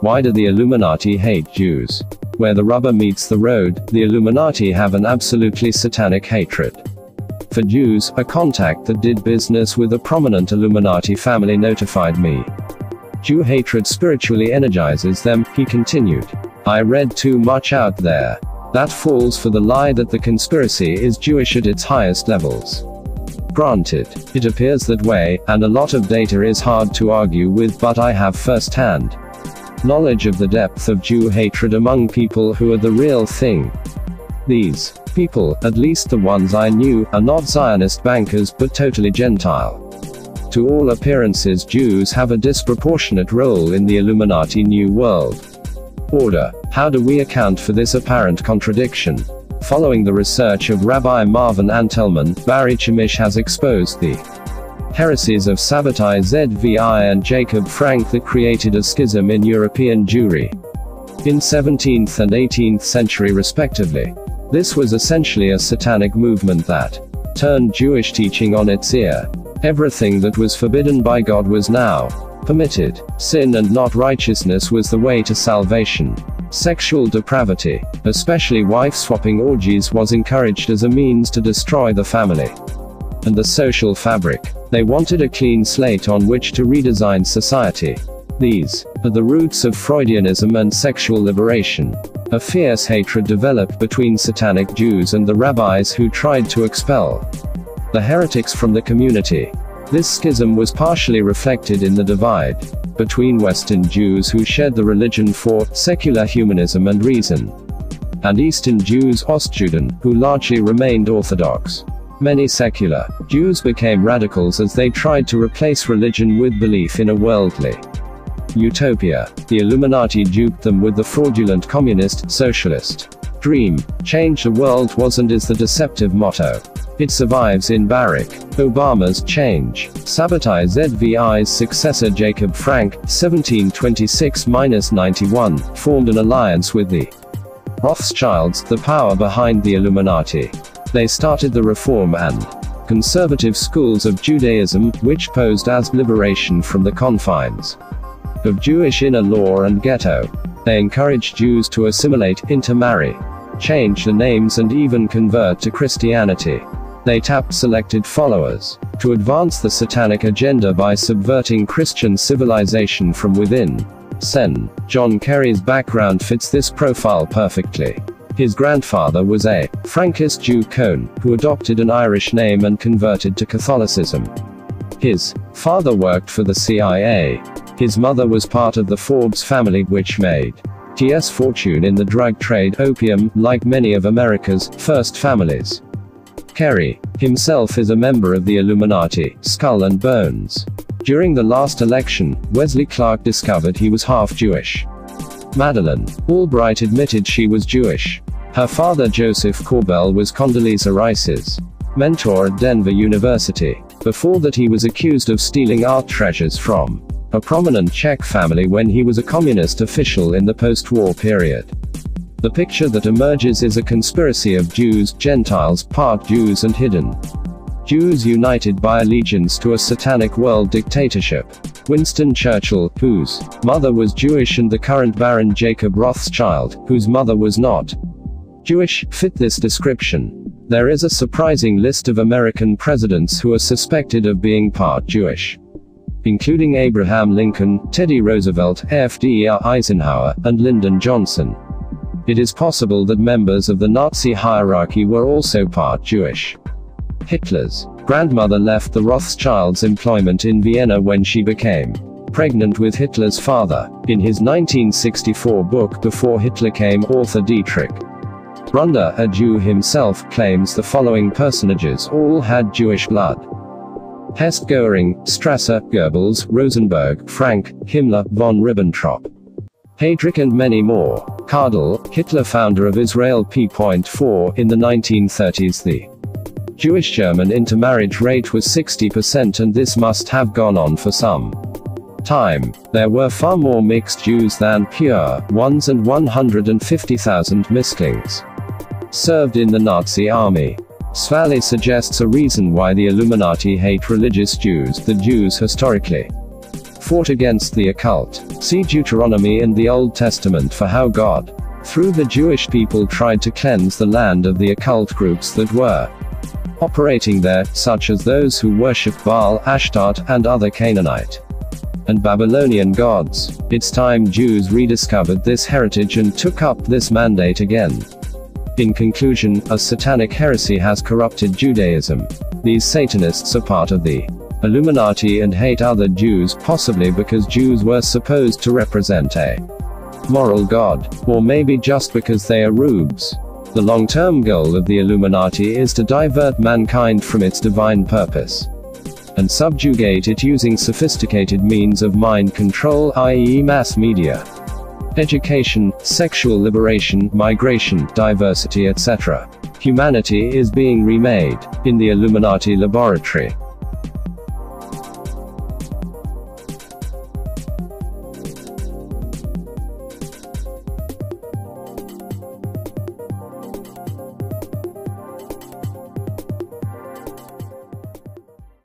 Why do the Illuminati hate Jews? Where the rubber meets the road, the Illuminati have an absolutely satanic hatred for Jews. A contact that did business with a prominent Illuminati family notified me. Jew hatred spiritually energizes them, he continued. I read too much out there. That falls for the lie that the conspiracy is Jewish at its highest levels. Granted, it appears that way, and a lot of data is hard to argue with, but I have first-hand knowledge of the depth of Jew hatred among people who are the real thing. These people, at least the ones I knew, are not Zionist bankers but totally Gentile. To all appearances, Jews have a disproportionate role in the Illuminati New World Order. How do we account for this apparent contradiction? Following the research of Rabbi Marvin Antelman, Barry Chamish has exposed the heresies of Sabbatai Zvi and Jacob Frank that created a schism in European Jewry in 17th and 18th century respectively. This was essentially a satanic movement that turned Jewish teaching on its ear. Everything that was forbidden by God was now permitted. Sin and not righteousness was the way to salvation. Sexual depravity, especially wife-swapping orgies, was encouraged as a means to destroy the family and the social fabric. They wanted a clean slate on which to redesign society. These are the roots of Freudianism and sexual liberation. A fierce hatred developed between satanic Jews and the rabbis who tried to expel the heretics from the community. This schism was partially reflected in the divide between Western Jews who shared the religion for secular humanism and reason, and Eastern Jews, Ostjuden, who largely remained Orthodox. Many secular Jews became radicals as they tried to replace religion with belief in a worldly utopia. The Illuminati duped them with the fraudulent communist, socialist dream. Change the world was and is the deceptive motto. It survives in Barack Obama's change. Sabbatai Zvi's successor Jacob Frank, 1726-91, formed an alliance with the Rothschilds, the power behind the Illuminati. They started the Reform and conservative schools of Judaism, which posed as liberation from the confines of Jewish inner law and ghetto. They encouraged Jews to assimilate, intermarry, change their names and even convert to Christianity. They tapped selected followers to advance the satanic agenda by subverting Christian civilization from within. Sen. John Kerry's background fits this profile perfectly. His grandfather was a Frankist Jew Cohn, who adopted an Irish name and converted to Catholicism. His father worked for the CIA. His mother was part of the Forbes family, which made T.S. fortune in the drug trade, opium, like many of America's first families. Kerry himself is a member of the Illuminati, Skull and Bones. During the last election, Wesley Clark discovered he was half Jewish. Madeleine Albright admitted she was Jewish. Her father Joseph Corbell was Condoleezza Rice's mentor at Denver University. Before that, he was accused of stealing art treasures from a prominent Czech family when he was a communist official in the post-war period. The picture that emerges is a conspiracy of Jews, Gentiles, part Jews and hidden Jews united by allegiance to a satanic world dictatorship. Winston Churchill, whose mother was Jewish, and the current Baron Jacob Rothschild, whose mother was not Jewish, fit this description. There is a surprising list of American presidents who are suspected of being part Jewish, including Abraham Lincoln, Teddy Roosevelt, FDR Eisenhower, and Lyndon Johnson. It is possible that members of the Nazi hierarchy were also part Jewish. Hitler's grandmother left the Rothschilds' employment in Vienna when she became pregnant with Hitler's father. In his 1964 book Before Hitler Came, author Dietrich Brunda, a Jew himself, claims the following personages all had Jewish blood: Hess, Goering, Strasser, Goebbels, Rosenberg, Frank, Himmler, von Ribbentrop, Heydrich and many more. Kardel, Hitler, founder of Israel. P.4 In the 1930s, the Jewish-German intermarriage rate was 60%, and this must have gone on for some time. There were far more mixed Jews than pure ones, and 150,000 misklings served in the Nazi army. Svali suggests a reason why the Illuminati hate religious Jews. The Jews historically fought against the occult. See Deuteronomy and the Old Testament for how God, through the Jewish people, tried to cleanse the land of the occult groups that were operating there, such as those who worshipped Baal, Ashtart, and other Canaanite and Babylonian gods. It's time Jews rediscovered this heritage and took up this mandate again. In conclusion, a satanic heresy has corrupted Judaism. These Satanists are part of the Illuminati and hate other Jews, possibly because Jews were supposed to represent a moral God, or maybe just because they are rubes. The long-term goal of the Illuminati is to divert mankind from its divine purpose and subjugate it using sophisticated means of mind control, i.e. mass media, education, sexual liberation, migration, diversity, etc. Humanity is being remade in the Illuminati laboratory.